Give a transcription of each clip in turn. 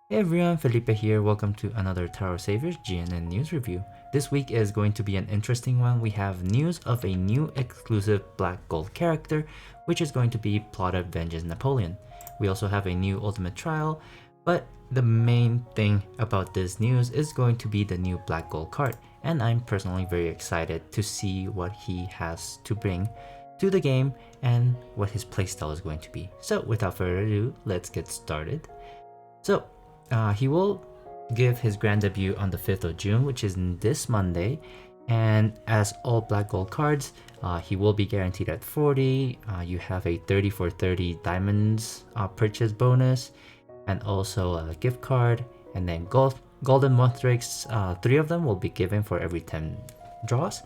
Hey everyone, Felipe here. Welcome to another Tower Saviors GNN news review. This week is going to be an interesting one. We have news of a new exclusive Black Gold character, which is going to be Plotted Vengeance Napoleon. We also have a new Ultimate Trial, but the main thing about this news is going to be the new Black Gold card, and I'm personally very excited to see what he has to bring to the game and what his playstyle is going to be. So without further ado, let's get started. So he will give his grand debut on the 5th of June, which is this Monday. And as all Black Gold cards, he will be guaranteed at 40. You have a 30 for 30 diamonds purchase bonus, and also a gift card. And then golden moth drakes, 3 of them will be given for every 10 draws.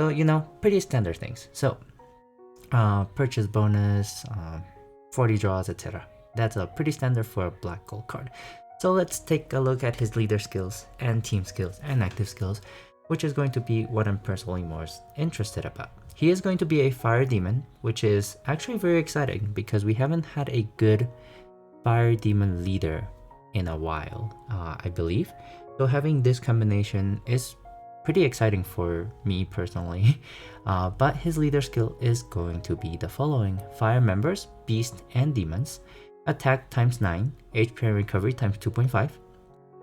So, pretty standard things. So, purchase bonus, 40 draws, etc. That's a pretty standard for a Black Gold card. So let's take a look at his leader skills and team skills and active skills, which is going to be what I'm personally most interested about. He is going to be a fire demon, which is actually very exciting because we haven't had a good fire demon leader in a while, I believe. So having this combination is pretty exciting for me personally. But his leader skill is going to be the following: fire members, beasts, and demons. Attack times 9, HP and recovery times 2.5.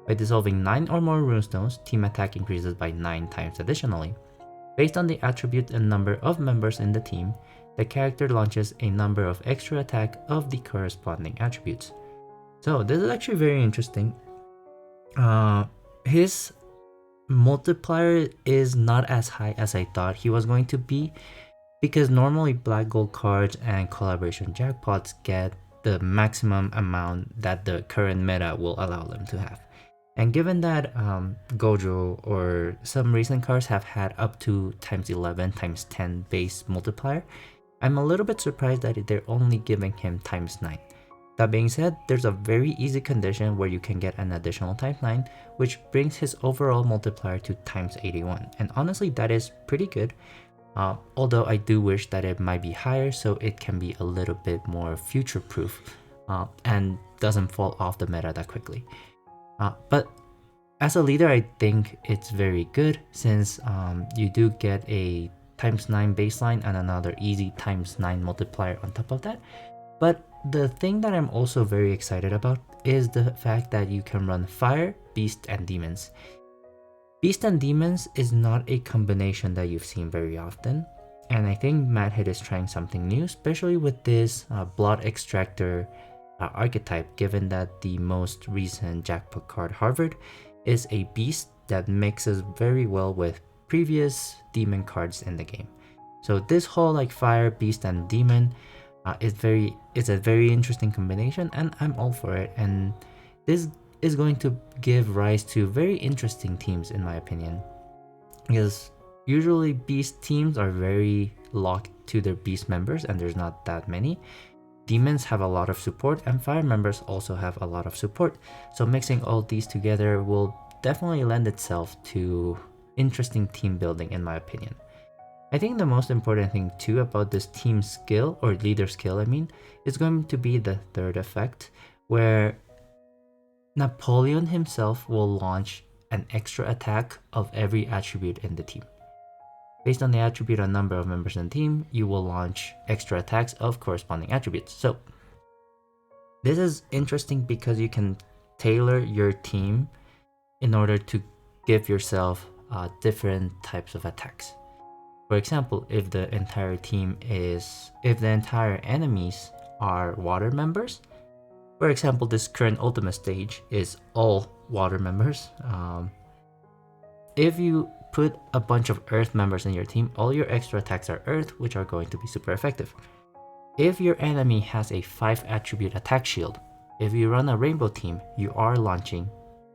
By dissolving 9 or more runestones, team attack increases by 9 times additionally. Based on the attribute and number of members in the team, the character launches a number of extra attack of the corresponding attributes. So this is actually very interesting. His multiplier is not as high as I thought he was going to be, because normally Black Gold cards and collaboration jackpots get the maximum amount that the current meta will allow them to have. And given that Gojo or some recent cards have had up to times 11 times 10 base multiplier, I'm a little bit surprised that they're only giving him times 9. That being said, there's a very easy condition where you can get an additional times 9, which brings his overall multiplier to times 81. And honestly, that is pretty good. Although I do wish that it might be higher so it can be a little bit more future proof and doesn't fall off the meta that quickly. But as a leader, I think it's very good since you do get a times 9 baseline and another easy times 9 multiplier on top of that. But the thing that I'm also very excited about is the fact that you can run fire, beast, and demons. Beast and demons is not a combination that you've seen very often, and I think Madhead is trying something new, especially with this blood extractor archetype, given that the most recent jackpot card Harvard is a beast that mixes very well with previous demon cards in the game. So this whole like fire, beast, and demon is a very interesting combination, and I'm all for it. And this is going to give rise to very interesting teams, in my opinion, because usually beast teams are very locked to their beast members and there's not that many. Demons have a lot of support and fire members also have a lot of support, so mixing all these together will definitely lend itself to interesting team building, in my opinion. I think the most important thing too about this team skill, or leader skill I mean, is going to be the third effect, where Napoleon himself will launch an extra attack of every attribute in the team. Based on the attribute and number of members in the team, you will launch extra attacks of corresponding attributes. So this is interesting because you can tailor your team in order to give yourself different types of attacks. For example, if the entire enemies are water members, for example, this current ultimate stage is all water members. If you put a bunch of earth members in your team, all your extra attacks are earth, which are going to be super effective. If your enemy has a 5 attribute attack shield, if you run a rainbow team, you are launching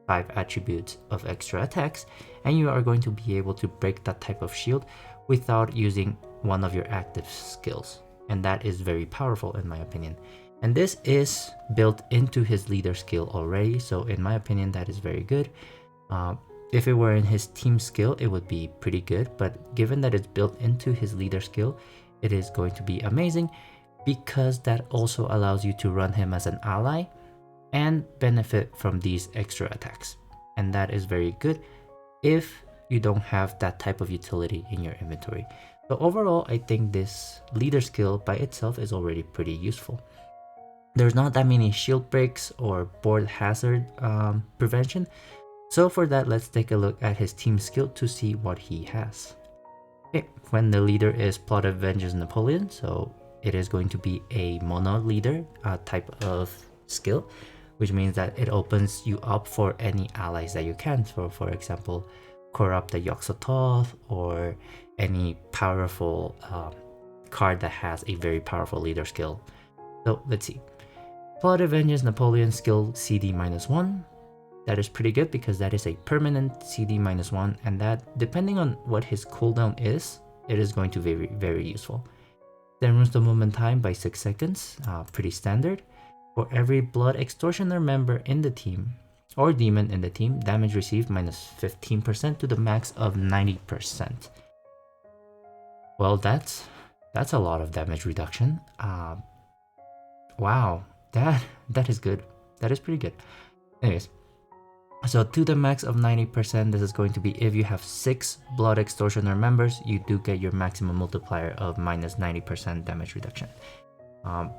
5 attributes of extra attacks, and you are going to be able to break that type of shield without using one of your active skills. And that is very powerful, in my opinion. And this is built into his leader skill already, so in my opinion that is very good. If it were in his team skill, it would be pretty good, but given that it's built into his leader skill, it is going to be amazing, because that also allows you to run him as an ally and benefit from these extra attacks. And that is very good if you don't have that type of utility in your inventory. So overall, I think this leader skill by itself is already pretty useful. There's not that many shield breaks or board hazard prevention. So for that, let's take a look at his team skill to see what he has. Okay, when the leader is Plot Avenges Napoleon, so it is going to be a mono leader type of skill, which means that it opens you up for any allies that you can. So for example, Corrupt the Yogg-Sothoth or any powerful card that has a very powerful leader skill. So let's see. Plot Avenges Napoleon skill CD -1. That is pretty good because that is a permanent CD -1, and that, depending on what his cooldown is, it is going to be very, very useful. Then runestone movement time by 6 seconds, pretty standard. For every Blood Extortioner member in the team, or demon in the team, damage received -15% to the max of 90%. Well, that's a lot of damage reduction. Wow, that is good. That is pretty good. Anyways, so to the max of 90%, this is going to be if you have 6 Blood Extortioner members, you do get your maximum multiplier of -90% damage reduction.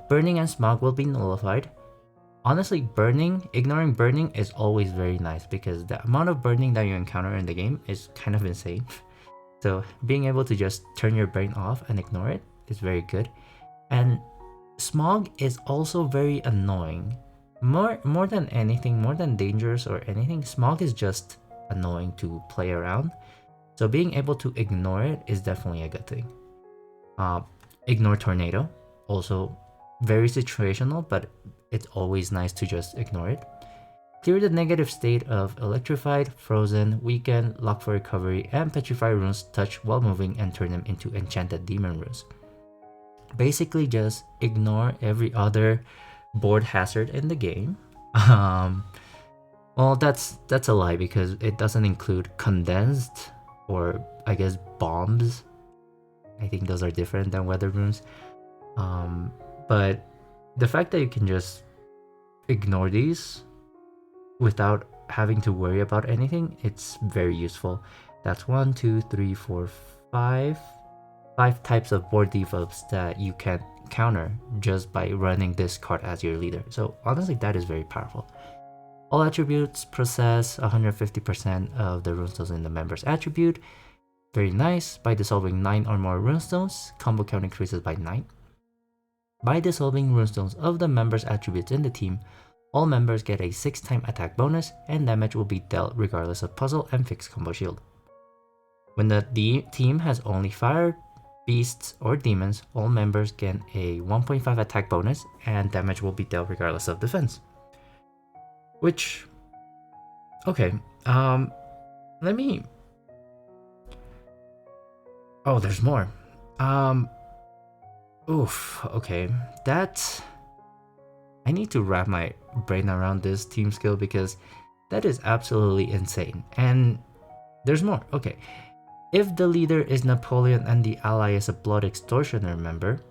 Burning and Smog will be nullified. Honestly, ignoring burning is always very nice because the amount of burning that you encounter in the game is kind of insane. So being able to just turn your brain off and ignore it is very good. And Smog is also very annoying. More than anything, more than dangerous or anything, Smog is just annoying to play around. So being able to ignore it is definitely a good thing. Ignore Tornado, also very situational, but it's always nice to just ignore it. Clear the negative state of Electrified, Frozen, Weaken, Lock for Recovery, and Petrify runes touch while moving and turn them into Enchanted Demon runes. Basically just ignore every other board hazard in the game. Well, that's a lie because it doesn't include condensed or I guess bombs. I think those are different than weather runes. But the fact that you can just ignore these without having to worry about anything, it's very useful. That's 1, 2, 3, 4, 5 types of board debuffs that you can counter just by running this card as your leader. So honestly, that is very powerful. All attributes process 150% of the runestones in the member's attribute. Very nice. By dissolving 9 or more runestones, combo count increases by 9. By dissolving runestones of the member's attributes in the team, all members get a 6-time attack bonus and damage will be dealt regardless of puzzle and fixed combo shield. When the team has only fire, beasts, or demons, all members get a 1.5 attack bonus and damage will be dealt regardless of defense. Which, okay, let me... Oh, there's more. Oof, okay, I need to wrap my brain around this team skill because that is absolutely insane. And there's more. Okay, if the leader is Napoleon and the ally is a Blood Extortioner member,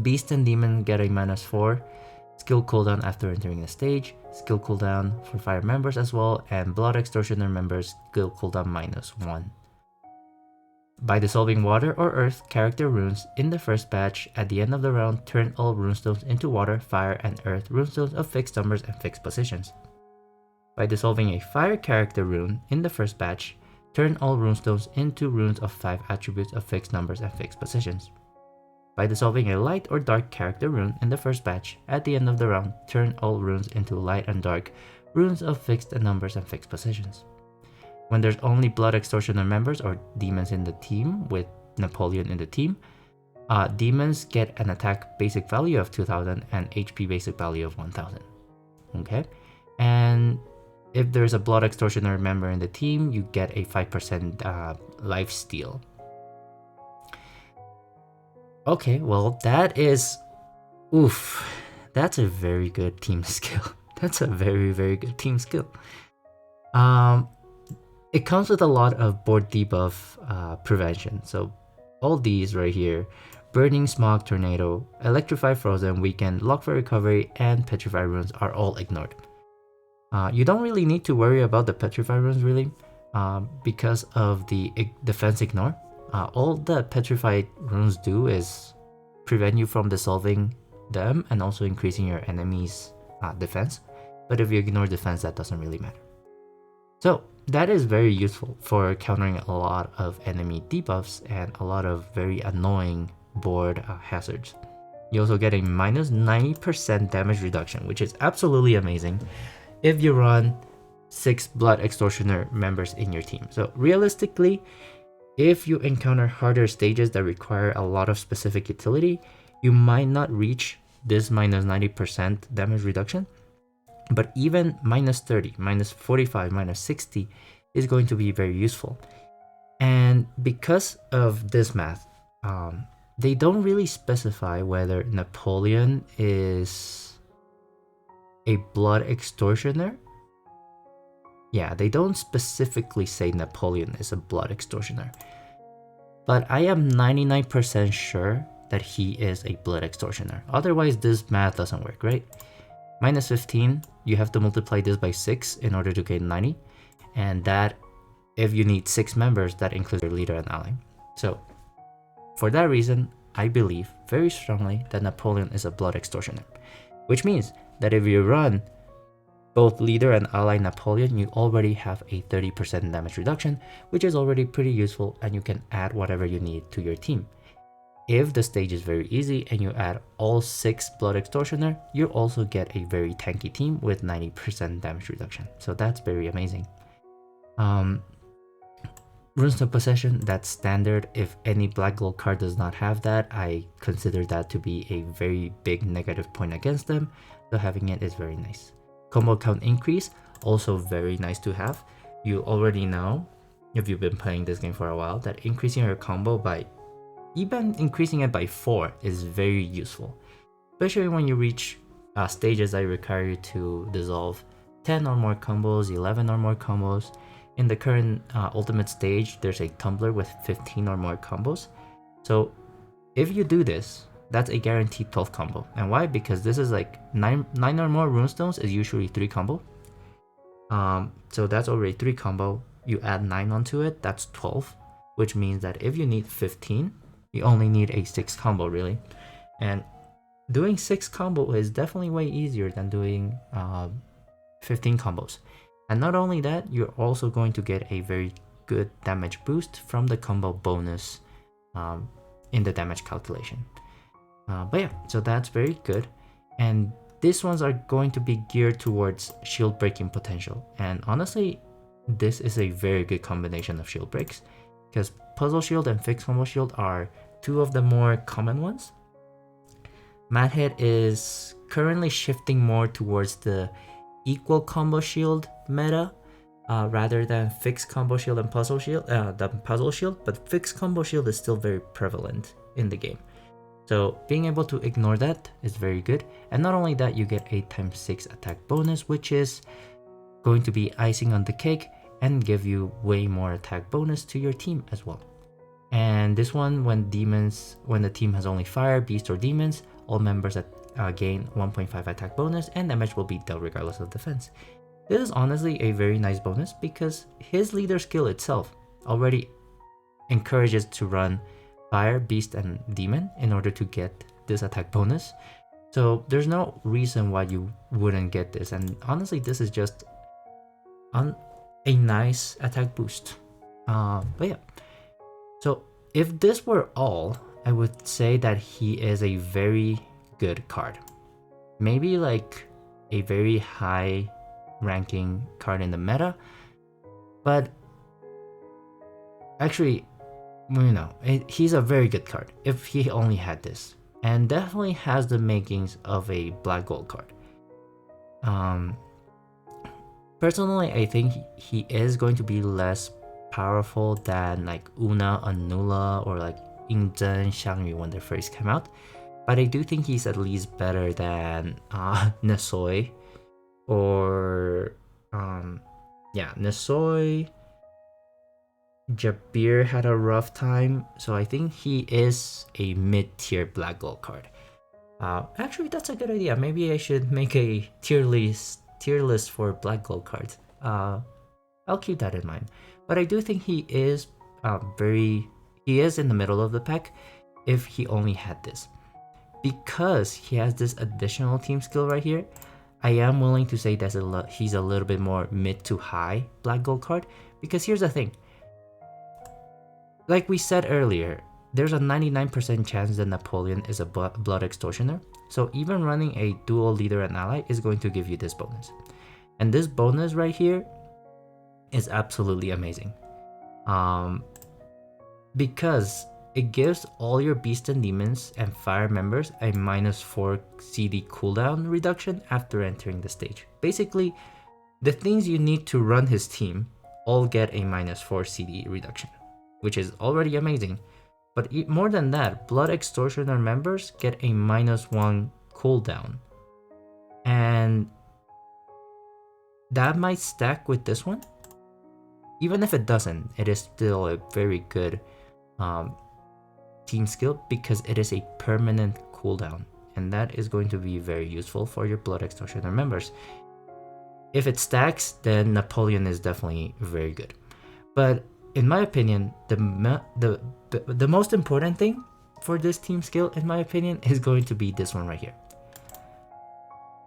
Beast and Demon get a -4 skill cooldown after entering the stage, skill cooldown for fire members as well, and Blood Extortioner members skill cooldown -1. By dissolving water or earth character runes in the first batch, at the end of the round, turn all runestones into water, fire, and earth runestones of fixed numbers and fixed positions. By dissolving a fire character rune in the first batch, turn all runestones into runes of 5 attributes of fixed numbers and fixed positions. By dissolving a light or dark character rune in the first batch, at the end of the round, turn all runes into light and dark runes of fixed numbers and fixed positions. When there's only Blood Extortioner members or demons in the team with Napoleon in the team, demons get an attack basic value of 2000 and HP basic value of 1000. Okay? And if there's a Blood Extortioner member in the team, you get a 5% life steal. Okay, well, that is... Oof. That's a very good team skill. That's a very, very good team skill. It comes with a lot of board debuff prevention. So all these right here, Burning Smog Tornado, Electrify Frozen, Weaken, Lock for Recovery, and Petrify Runes are all ignored. You don't really need to worry about the Petrify Runes really, because of the defense ignore. All the Petrified Runes do is prevent you from dissolving them and also increasing your enemy's defense. But if you ignore defense, that doesn't really matter. So that is very useful for countering a lot of enemy debuffs and a lot of very annoying board hazards. You also get a minus 90% damage reduction, which is absolutely amazing if you run 6 Blood Extortioner members in your team. So realistically, if you encounter harder stages that require a lot of specific utility, you might not reach this minus 90% damage reduction, but even minus 30, minus 45, minus 60 is going to be very useful. And because of this math, they don't really specify whether Napoleon is a Blood Extortioner. Yeah, they don't specifically say Napoleon is a Blood Extortioner, but I am 99% sure that he is a Blood Extortioner. Otherwise, this math doesn't work, right? Minus 15, you have to multiply this by 6 in order to get 90, and that, if you need 6 members, that includes your leader and ally. So, for that reason, I believe very strongly that Napoleon is a Blood Extortioner, which means that if you run both leader and ally Napoleon, you already have a 30% damage reduction, which is already pretty useful, and you can add whatever you need to your team. If the stage is very easy and you add all 6 Blood Extortioner, you also get a very tanky team with 90% damage reduction. So that's very amazing. Runestone Possession, that's standard. If any Black Gold card does not have that, I consider that to be a very big negative point against them, so having it is very nice. Combo count increase, also very nice to have. You already know, if you've been playing this game for a while, that increasing your combo by, even increasing it by 4 is very useful. Especially when you reach stages that require you to dissolve 10 or more combos, 11 or more combos. In the current ultimate stage, there's a tumbler with 15 or more combos. So if you do this, that's a guaranteed 12 combo. And why? Because this is like 9 or more runestones is usually 3 combo. So that's already 3 combo. You add 9 onto it, that's 12. Which means that if you need 15, you only need a 6 combo really. And doing 6 combo is definitely way easier than doing 15 combos. And not only that, you're also going to get a very good damage boost from the combo bonus in the damage calculation. But yeah, so that's very good. And these ones are going to be geared towards shield breaking potential. And honestly, this is a very good combination of shield breaks, because Puzzle Shield and Fixed Combo Shield are 2 of the more common ones. Mad Hit is currently shifting more towards the equal combo shield meta rather than fixed combo shield and puzzle shield, but fixed combo shield is still very prevalent in the game. So being able to ignore that is very good. And not only that, you get 8x6 attack bonus, which is going to be icing on the cake and give you way more attack bonus to your team as well. And this one, when the team has only fire, beast, or demons, all members gain 1.5 attack bonus, and damage will be dealt regardless of defense. This is honestly a very nice bonus because his leader skill itself already encourages to run fire, beast, and demon in order to get this attack bonus. So there's no reason why you wouldn't get this, and honestly this is just a nice attack boost. But yeah, so if this were all, I would say that he is a very good card. Maybe like a very high ranking card in the meta, but actually, he's a very good card if he only had this, and definitely has the makings of a Black Gold card. Personally, I think he is going to be less powerful than like Una, Anula, or like Yingzhen, Xiangyu when they first came out. But I do think he's at least better than Nesoi, or Nesoi, Jabir had a rough time, so I think he is a mid-tier black gold card. Actually, that's a good idea. Maybe I should make a tier list for black gold cards. I'll keep that in mind. But I do think he is he is in the middle of the pack if he only had this. Because he has this additional team skill right here, I am willing to say that he's a little bit more mid to high black gold card. Because here's the thing. Like we said earlier, there's a 99% chance that Napoleon is a blood extortioner. So even running a dual leader and ally is going to give you this bonus. And this bonus right here is absolutely amazing. Because it gives all your beasts and demons and fire members a -4 CD cooldown reduction after entering the stage. Basically, the things you need to run his team all get a -4 CD reduction, which is already amazing. But more than that, Blood Extortioner members get a -1 cooldown. And that might stack with this one. Even if it doesn't, it is still a very good team skill because it is a permanent cooldown. And that is going to be very useful for your Blood Extortioner members. If it stacks, then Napoleon is definitely very good. But in my opinion, the most important thing for this team skill, in my opinion, is going to be this one right here.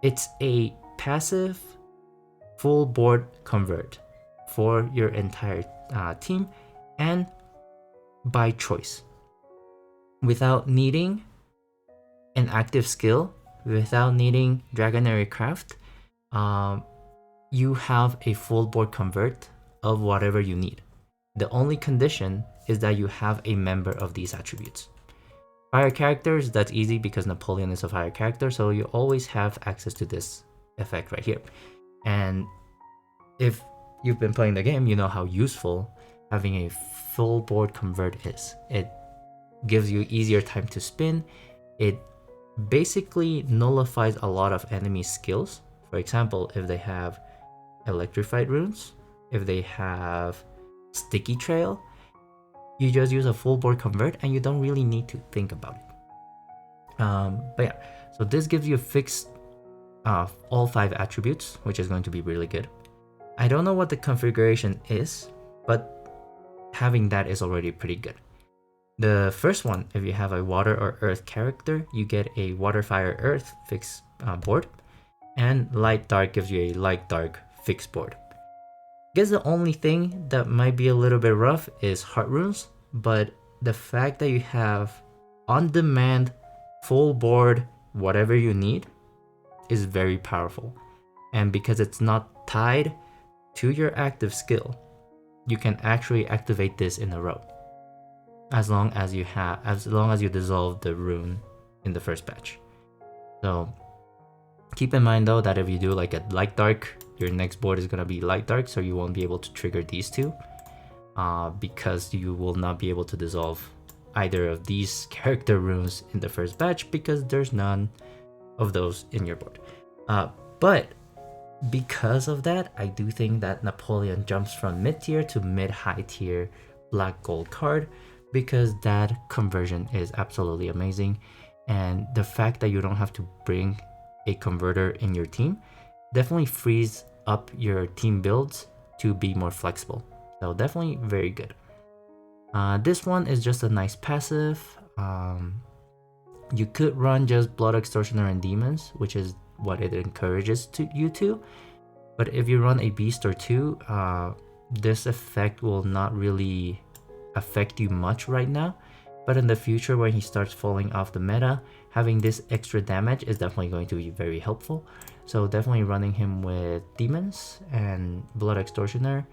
It's a passive full board convert for your entire team and by choice. Without needing an active skill, without needing Dragonary Craft, you have a full board convert of whatever you need. The only condition is that you have a member of these attributes. Fire characters, that's easy because Napoleon is a fire character, so you always have access to this effect right here. And if you've been playing the game, you know how useful having a full board convert is. It gives you easier time to spin. It basically nullifies a lot of enemy skills. For example, if they have electrified runes, if they have sticky trail, you just use a full board convert and you don't really need to think about it. But yeah, so this gives you a fixed all 5 attributes, which is going to be really good. I don't know what the configuration is, but having that is already pretty good. The first one, if you have a water or earth character, you get a water, fire, earth fixed board, and light dark gives you a light dark fixed board. I guess the only thing that might be a little bit rough is heart runes, but the fact that you have on demand full board whatever you need is very powerful. And because it's not tied to your active skill, you can actually activate this in a row. As long as you dissolve the rune in the first batch. So keep in mind though that if you do like a light dark, your next board is gonna be light dark, so you won't be able to trigger these two because you will not be able to dissolve either of these character runes in the first batch because there's none of those in your board. But because of that, I do think that Napoleon jumps from mid-tier to mid-high tier black gold card because that conversion is absolutely amazing. And the fact that you don't have to bring a converter in your team definitely frees up your team builds to be more flexible. So definitely very good. This one is just a nice passive. You could run just Blood Extortioner and Demons, which is what it encourages you to. But if you run a beast or two, this effect will not really affect you much right now. But in the future, when he starts falling off the meta, having this extra damage is definitely going to be very helpful. So definitely running him with Demons and Blood Extortioner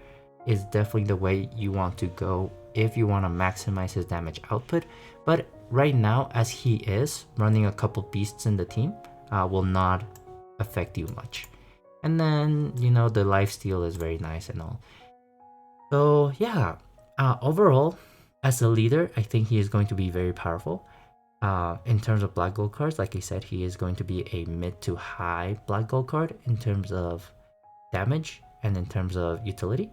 is definitely the way you want to go if you want to maximize his damage output. But right now, as he is, running a couple beasts in the team will not affect you much. And then, you know, the lifesteal is very nice and all. So yeah, overall, as a leader, I think he is going to be very powerful. In terms of black gold cards, like I said, he is going to be a mid to high black gold card in terms of damage and in terms of utility.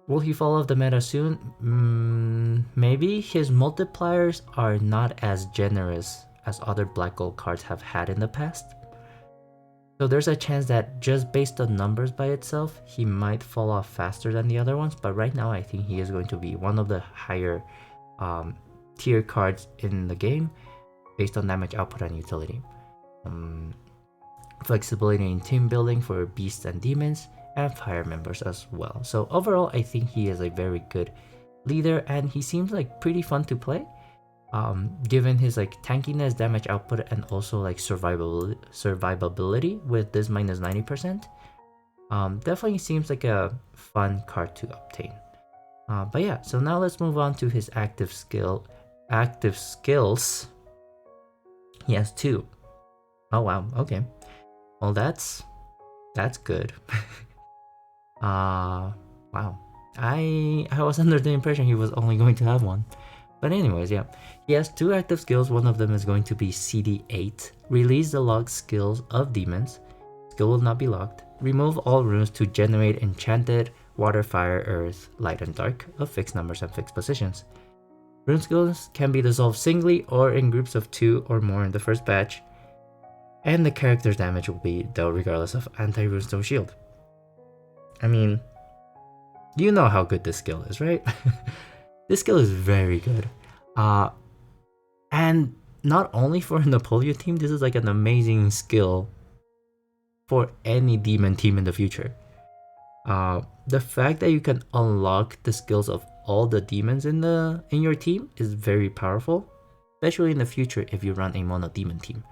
Will he fall off the meta soon? Maybe. His multipliers are not as generous as other black gold cards have had in the past. So there's a chance that just based on numbers by itself, he might fall off faster than the other ones. But right now, I think he is going to be one of the higher tier cards in the game based on damage output and utility. Flexibility in team building for beasts and demons, and fire members as well. So overall, I think he is a very good leader, and he seems like pretty fun to play. Given his like tankiness, damage output, and also like survivability with this minus 90%, definitely seems like a fun card to obtain. But yeah, so now let's move on to his active skills. He has 2. Oh wow, okay. Well, that's good. Wow. I was under the impression he was only going to have 1. But anyways, yeah. He has 2 active skills. One of them is going to be CD8. Release the locked skills of demons. Skill will not be locked. Remove all runes to generate enchanted water, fire, earth, light, and dark of fixed numbers and fixed positions. Rune skills can be dissolved singly or in groups of 2 or more in the first batch. And the character's damage will be dealt regardless of anti-runestone shield. I mean, you know how good this skill is, right? This skill is very good. And not only for a Napoleon team, this is like an amazing skill for any demon team in the future. The fact that you can unlock the skills of all the demons in your team is very powerful, especially in the future if you run a mono demon team.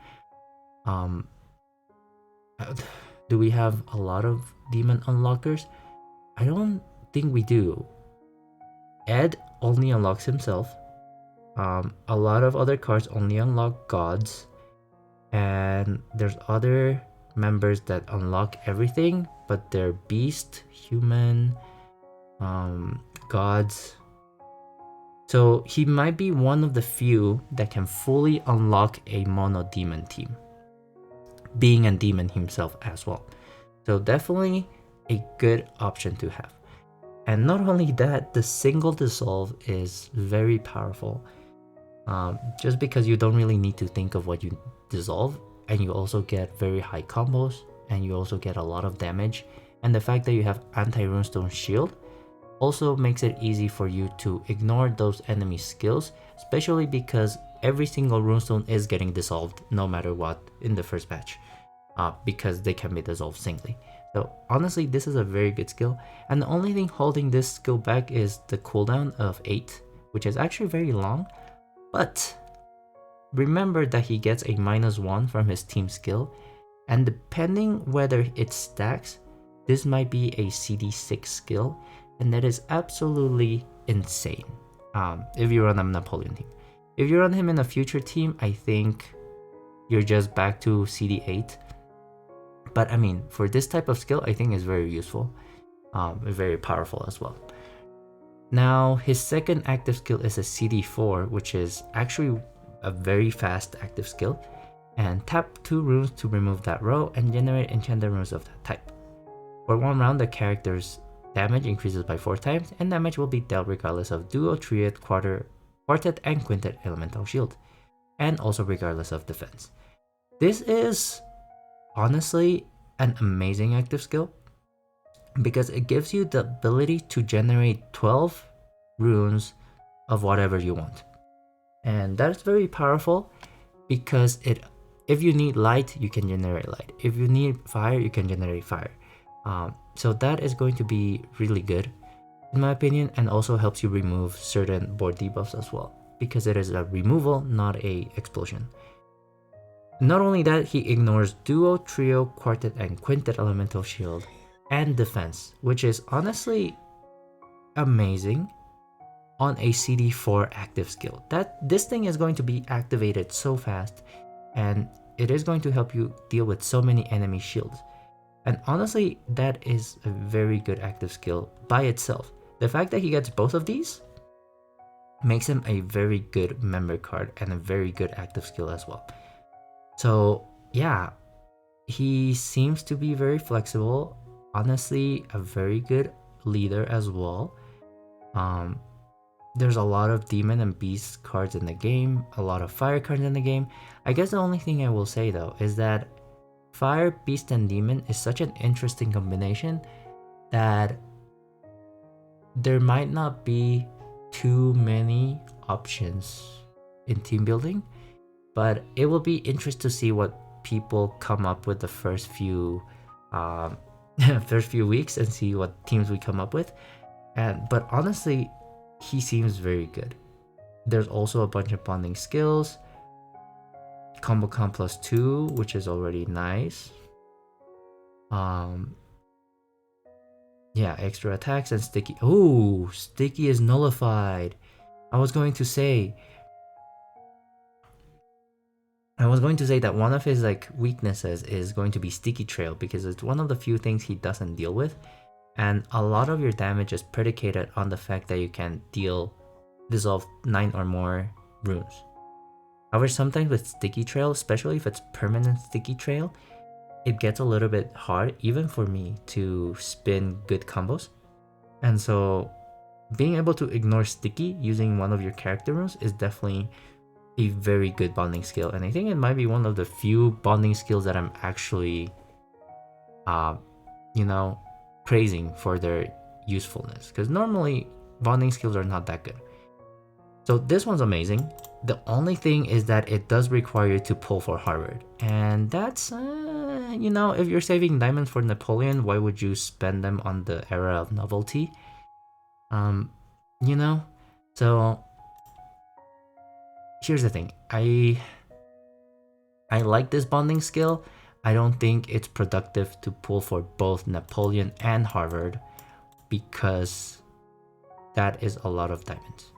Do we have a lot of demon unlockers? I don't think we do. Ed only unlocks himself. A lot of other cards only unlock gods, and there's other members that unlock everything, but they're beast, human, gods. So he might be one of the few that can fully unlock a mono demon team, being a demon himself as well. So definitely a good option to have. And not only that, the single dissolve is very powerful. Just because you don't really need to think of what you dissolve, and you also get very high combos, and you also get a lot of damage. And the fact that you have anti-runestone shield also makes it easy for you to ignore those enemy skills, especially because every single runestone is getting dissolved no matter what in the first batch, because they can be dissolved singly. So honestly, this is a very good skill, and the only thing holding this skill back is the cooldown of 8, which is actually very long. But remember that he gets a -1 from his team skill, and depending whether it stacks, this might be a CD6 skill, and that is absolutely insane if you run a Napoleon team. If you run him in a future team, I think you're just back to CD8. But I mean, for this type of skill, I think is very useful, very powerful as well. Now, his second active skill is a CD4, which is actually a very fast active skill. And tap 2 runes to remove that row and generate enchanted runes of that type. For 1 round, the character's damage increases by 4 times, and damage will be dealt regardless of duo, triad, quartet, and quintet elemental shield, and also regardless of defense. This is honestly an amazing active skill, because it gives you the ability to generate 12 runes of whatever you want. And that's very powerful, because if you need light, you can generate light. If you need fire, you can generate fire. So that is going to be really good, in my opinion, and also helps you remove certain board debuffs as well, because it is a removal, not a explosion. Not only that, he ignores duo, trio, quartet, and quintet elemental shield and defense, which is honestly amazing on a CD4 active skill. This thing is going to be activated so fast, and it is going to help you deal with so many enemy shields. And honestly, that is a very good active skill by itself. The fact that he gets both of these makes him a very good member card and a very good active skill as well. So yeah, he seems to be very flexible. Honestly, a very good leader as well. Um, there's a lot of demon and beast cards in the game, a lot of fire cards in the game. I guess the only thing I will say though is that fire, beast, and demon is such an interesting combination that there might not be too many options in team building, but it will be interesting to see what people come up with the first few um, first few weeks and see what teams we come up with. But honestly, he seems very good. There's also a bunch of bonding skills, combo count +2, which is already nice. Yeah, extra attacks and sticky. Oh, sticky is nullified. I was going to say that one of his like weaknesses is going to be sticky trail because it's one of the few things he doesn't deal with, and a lot of your damage is predicated on the fact that you can dissolve 9 or more runes. However, sometimes with sticky trail, especially if it's permanent sticky trail, it gets a little bit hard even for me to spin good combos. And so being able to ignore sticky using one of your character runes is definitely a very good bonding skill, and I think it might be one of the few bonding skills that I'm actually praising for their usefulness, because normally bonding skills are not that good. So this one's amazing. The only thing is that it does require you to pull for Harvard, and that's if you're saving diamonds for Napoleon, why would you spend them on the era of novelty? So here's the thing. I like this bonding skill. I don't think it's productive to pull for both Napoleon and Harvard because that is a lot of diamonds.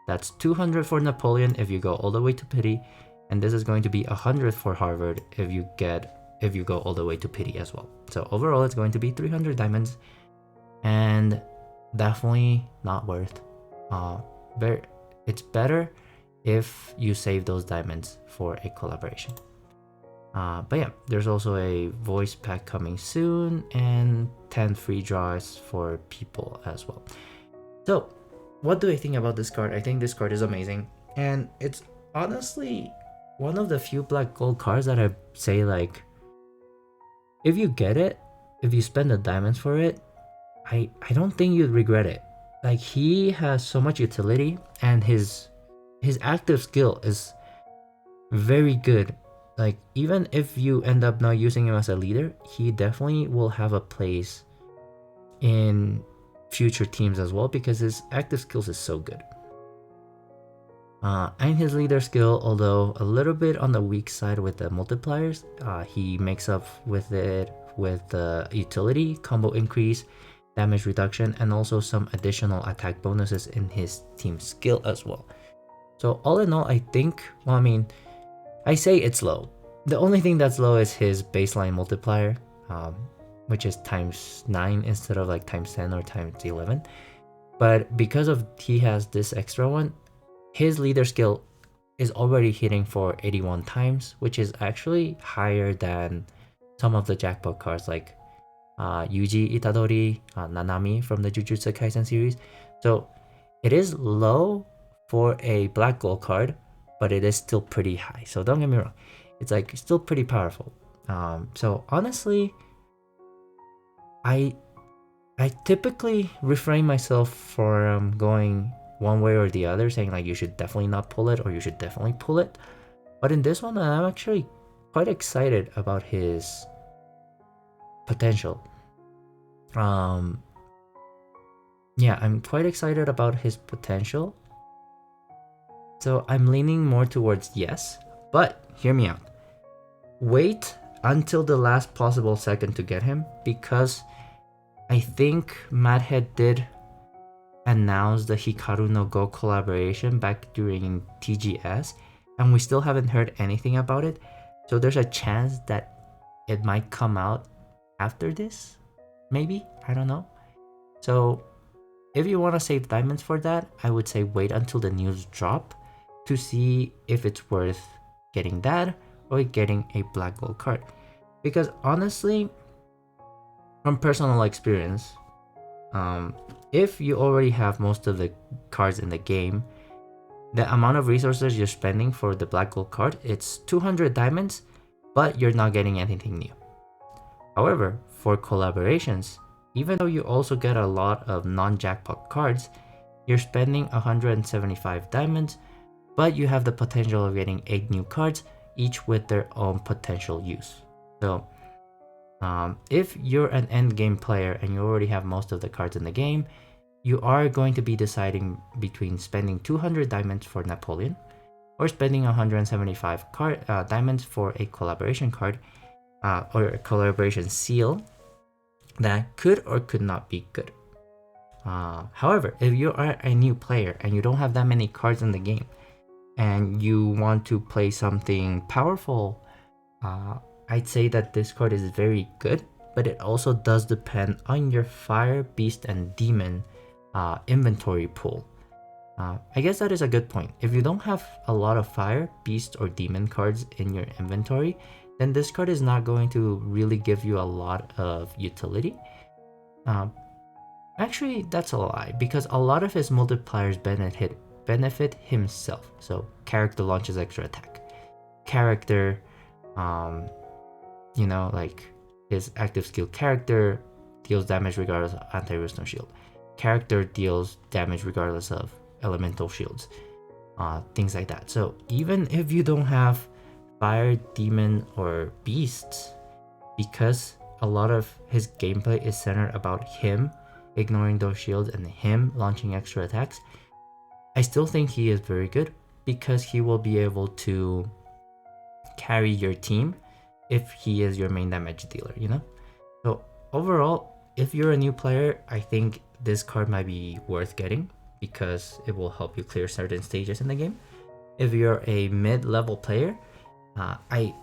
That's 200 for Napoleon if you go all the way to pity, and this is going to be 100 for Harvard if you go all the way to pity as well. So overall, it's going to be 300 diamonds, and definitely not worth. It's better if you save those diamonds for a collaboration. But yeah, there's also a voice pack coming soon and 10 free draws for people as well. So what do I think about this card? I think this card is amazing, and it's honestly one of the few black gold cards that I say, like, if you get it, if you spend the diamonds for it, I don't think you'd regret it. Like, he has so much utility, and his active skill is very good. Like, even if you end up not using him as a leader, he definitely will have a place in future teams as well because his active skills is so good. And his leader skill, although a little bit on the weak side with the multipliers, he makes up with it with the utility, combo increase, damage reduction, and also some additional attack bonuses in his team skill as well. So all in all, I think, I say it's low. The only thing that's low is his baseline multiplier, which is ×9 instead of like ×10 or ×11. But because of he has this extra one, his leader skill is already hitting for 81 times, which is actually higher than some of the jackpot cards like Yuji Itadori, Nanami from the Jujutsu Kaisen series. So it is low for a black gold card, but it is still pretty high. So don't get me wrong, it's like still pretty powerful. So honestly, I typically refrain myself from going one way or the other, saying like you should definitely not pull it or you should definitely pull it. But in this one, I'm actually quite excited about his potential. Yeah, I'm quite excited about his potential. So I'm leaning more towards yes, but hear me out. Wait until the last possible second to get him, because I think Madhead did announce the Hikaru no Go collaboration back during TGS, and we still haven't heard anything about it. So there's a chance that it might come out after this, maybe, I don't know. So if you want to save diamonds for that, I would say wait until the news drop to see if it's worth getting that or getting a black gold card. Because honestly, from personal experience, if you already have most of the cards in the game, the amount of resources you're spending for the black gold card, it's 200 diamonds, but you're not getting anything new. However, for collaborations, even though you also get a lot of non-jackpot cards, you're spending 175 diamonds, but you have the potential of getting 8 new cards, each with their own potential use. So, if you're an endgame player and you already have most of the cards in the game, you are going to be deciding between spending 200 diamonds for Napoleon or spending 175 diamonds for a collaboration card or a collaboration seal that could or could not be good. However, if you are a new player and you don't have that many cards in the game and you want to play something powerful, I'd say that this card is very good, but it also does depend on your fire, beast, and demon inventory pool. I guess that is a good point. If you don't have a lot of fire, beast, or demon cards in your inventory, then this card is not going to really give you a lot of utility. Actually, that's a lie, because a lot of his multipliers benefit himself. So character launches extra attack. Character, like his active skill character deals damage regardless of anti-rustone shield. Character deals damage regardless of elemental shields. Things like that. So even if you don't have fire, demon, or beasts, because a lot of his gameplay is centered about him ignoring those shields and him launching extra attacks, I still think he is very good because he will be able to carry your team if he is your main damage dealer, So overall, if you're a new player, I think this card might be worth getting because it will help you clear certain stages in the game. If you're a mid-level player, I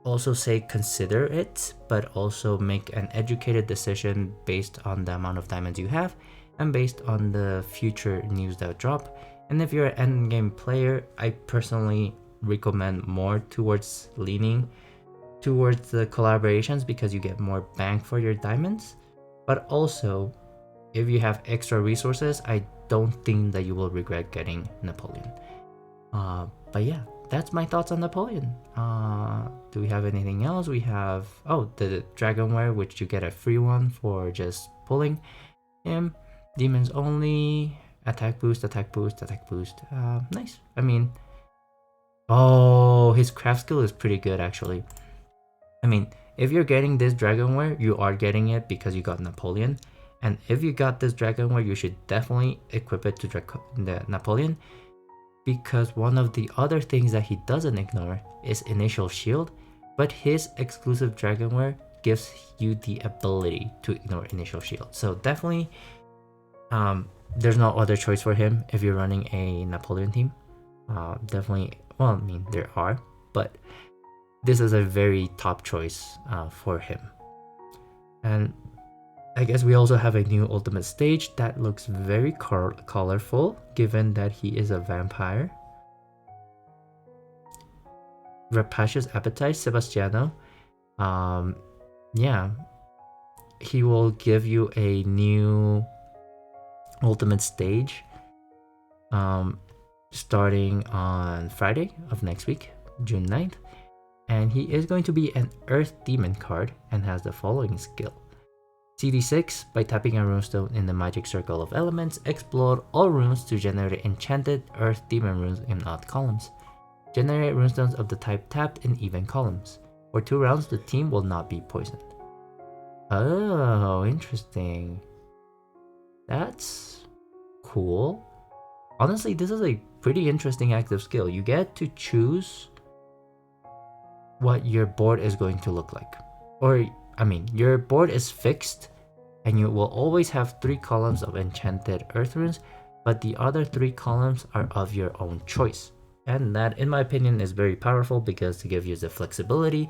also say consider it, but also make an educated decision based on the amount of diamonds you have and based on the future news that drop. And if you're an endgame player, I personally recommend more towards leaning towards the collaborations because you get more bang for your diamonds. But also, if you have extra resources, I don't think that you will regret getting Napoleon. But yeah, that's my thoughts on Napoleon. Do we have anything else? We have, the Dragonware, which you get a free one for just pulling him. Demons only, attack boost, attack boost, attack boost. Nice. I mean, his craft skill is pretty good actually. I mean, if you're getting this Dragonware, you are getting it because you got Napoleon. And if you got this Dragonware, you should definitely equip it to the Napoleon, because one of the other things that he doesn't ignore is initial shield, but his exclusive Dragonware gives you the ability to ignore initial shield. So definitely, there's no other choice for him if you're running a Napoleon team. Definitely, well, I mean, there are, but this is a very top choice for him. And I guess we also have a new ultimate stage that looks very colorful, given that he is a vampire. Rapacious Appetite, Sebastiano. Yeah, he will give you a new ultimate stage starting on Friday of next week, June 9th. And he is going to be an Earth Demon card and has the following skill. CD6, by tapping a runestone in the magic circle of elements, explode all runes to generate enchanted Earth Demon runes in odd columns. Generate runestones of the type tapped in even columns. For 2 rounds, the team will not be poisoned. Oh, interesting. That's cool. Honestly, this is a pretty interesting active skill. You get to choose what your board is going to look like. Your board is fixed and you will always have 3 columns of enchanted earth runes, but the other 3 columns are of your own choice. And that, in my opinion, is very powerful because to give you the flexibility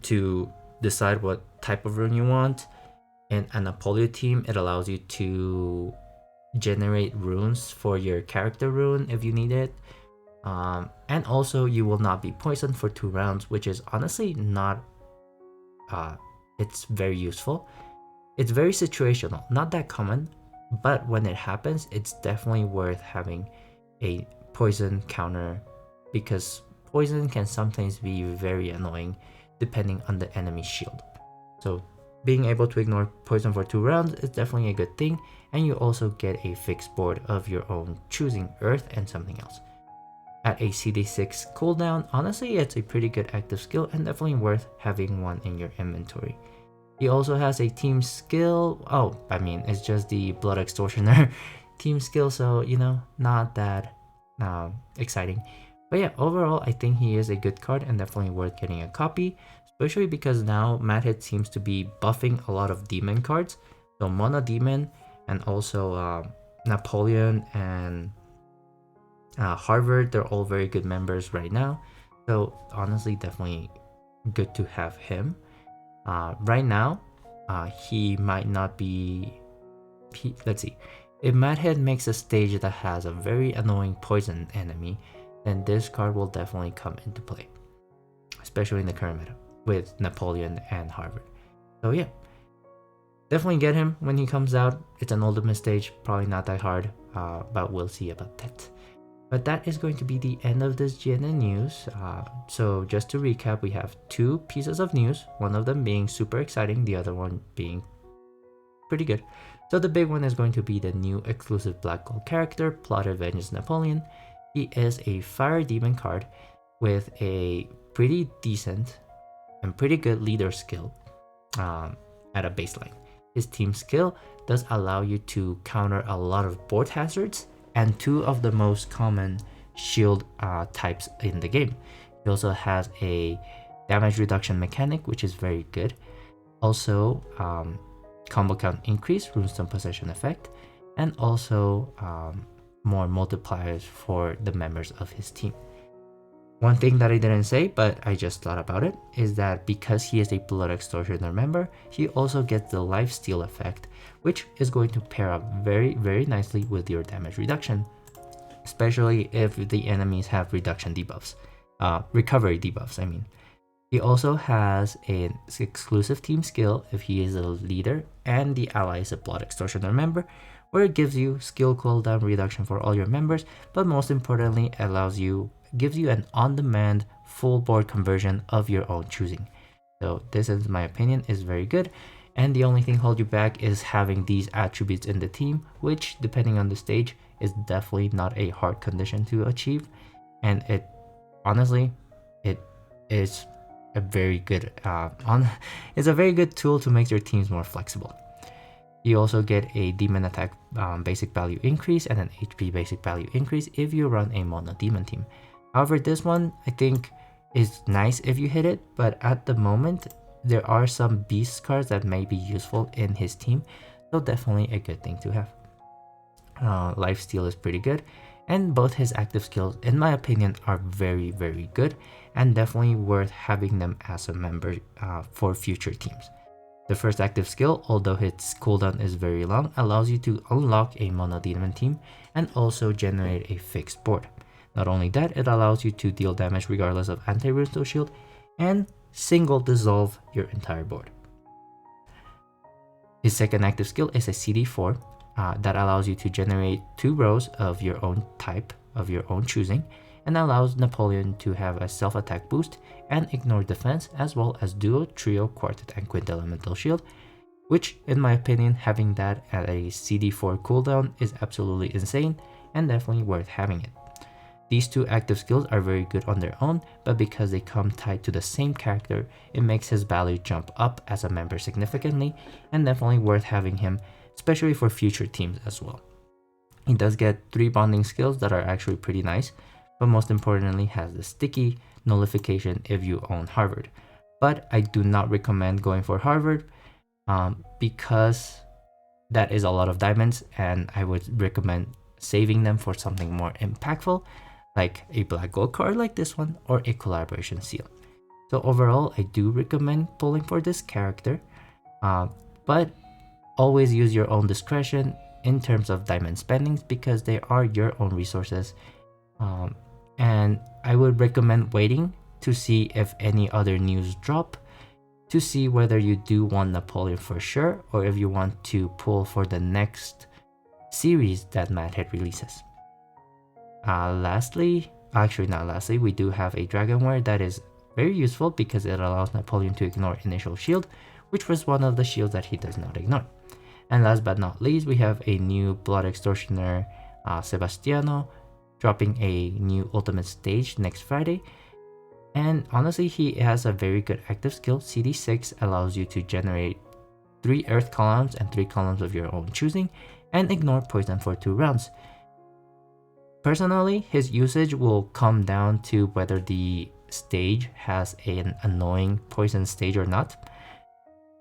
to decide what type of rune you want. In a Napoleon team, it allows you to generate runes for your character rune if you need it. And also you will not be poisoned for 2 rounds, which is honestly not it's very useful. It's very situational, not that common, but when it happens, it's definitely worth having a poison counter, because poison can sometimes be very annoying depending on the enemy shield. So being able to ignore poison for 2 rounds is definitely a good thing, and you also get a fixed board of your own choosing, earth and something else. At a CD6 cooldown, honestly it's a pretty good active skill and definitely worth having one in your inventory. He also has a team skill. Oh, I mean, it's just the Blood Extortioner team skill, so, not that exciting. But yeah, overall, I think he is a good card and definitely worth getting a copy, especially because now Madhead seems to be buffing a lot of demon cards. So Mono Demon and also Napoleon and Harvard, they're all very good members right now. So honestly, definitely good to have him. Right now, he might not be. Let's see. If Madhead makes a stage that has a very annoying poison enemy, then this card will definitely come into play, especially in the current meta with Napoleon and Harvard. So yeah, definitely get him when he comes out. It's an ultimate stage, probably not that hard, but we'll see about that. But that is going to be the end of this GNN news. So just to recap, we have 2 pieces of news, one of them being super exciting, the other one being pretty good. So the big one is going to be the new exclusive Black Gold character, Plotted Vengeance Napoleon. He is a Fire Demon card with a pretty decent and pretty good leader skill at a baseline. His team skill does allow you to counter a lot of board hazards and 2 of the most common shield types in the game. He also has a damage reduction mechanic, which is very good. Also, combo count increase, runestone possession effect, and also more multipliers for the members of his team. One thing that I didn't say, but I just thought about it, is that because he is a Blood Extortioner member, he also gets the Lifesteal effect, which is going to pair up very, very nicely with your damage reduction, especially if the enemies have reduction debuffs, recovery debuffs, I mean. He also has an exclusive team skill if he is a leader and the ally is a Blood Extortioner member, where it gives you skill cooldown reduction for all your members, but most importantly gives you an on-demand full board conversion of your own choosing. So this, in my opinion, is very good, and the only thing hold you back is having these attributes in the team, which depending on the stage is definitely not a hard condition to achieve, and it honestly it is a very good it's a very good tool to make your teams more flexible. You also get a demon attack basic value increase and an HP basic value increase if you run a mono demon team. However, this one I think is nice if you hit it, but at the moment there are some beast cards that may be useful in his team, so definitely a good thing to have. Lifesteal is pretty good, and both his active skills, in my opinion, are very, very good and definitely worth having them as a member for future teams. The first active skill, although its cooldown is very long, allows you to unlock a mono demon team and also generate a fixed board. Not only that, it allows you to deal damage regardless of anti-runestone shield and single dissolve your entire board. His second active skill is a CD4 that allows you to generate 2 rows of your own type, of your own choosing, and allows Napoleon to have a self-attack boost and ignore defense, as well as duo, trio, quartet, and quint elemental shield, which in my opinion, having that at a CD4 cooldown is absolutely insane and definitely worth having it. These 2 active skills are very good on their own, but because they come tied to the same character, it makes his value jump up as a member significantly, and definitely worth having him, especially for future teams as well. He does get 3 bonding skills that are actually pretty nice, but most importantly has the sticky nullification if you own Harvard. But I do not recommend going for Harvard because that is a lot of diamonds, and I would recommend saving them for something more impactful, like a black gold card like this one or a collaboration seal. So overall, I do recommend pulling for this character, but always use your own discretion in terms of diamond spendings because they are your own resources. And I would recommend waiting to see if any other news drop to see whether you do want Napoleon for sure or if you want to pull for the next series that Mad Head releases. Lastly, actually not lastly, we do have a Dragonware that is very useful because it allows Napoleon to ignore initial shield, which was one of the shields that he does not ignore. And last but not least, we have a new Blood Extortioner Sebastiano dropping a new ultimate stage next Friday. And honestly, he has a very good active skill. CD6 allows you to generate 3 earth columns and 3 columns of your own choosing and ignore poison for 2 rounds. Personally, his usage will come down to whether the stage has an annoying poison stage or not.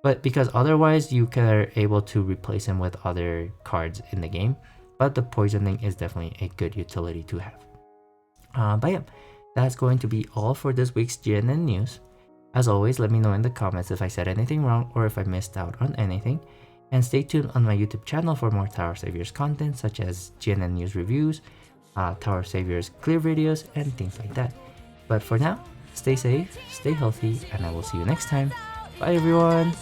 But because otherwise you are able to replace him with other cards in the game. But the poisoning is definitely a good utility to have. But yeah, that's going to be all for this week's GNN news. As always, let me know in the comments if I said anything wrong or if I missed out on anything. And stay tuned on my YouTube channel for more Tower Saviors content such as GNN news reviews, Tower Saviors clear videos, and things like that. But for now, stay safe, stay healthy, and I will see you next time. Bye everyone!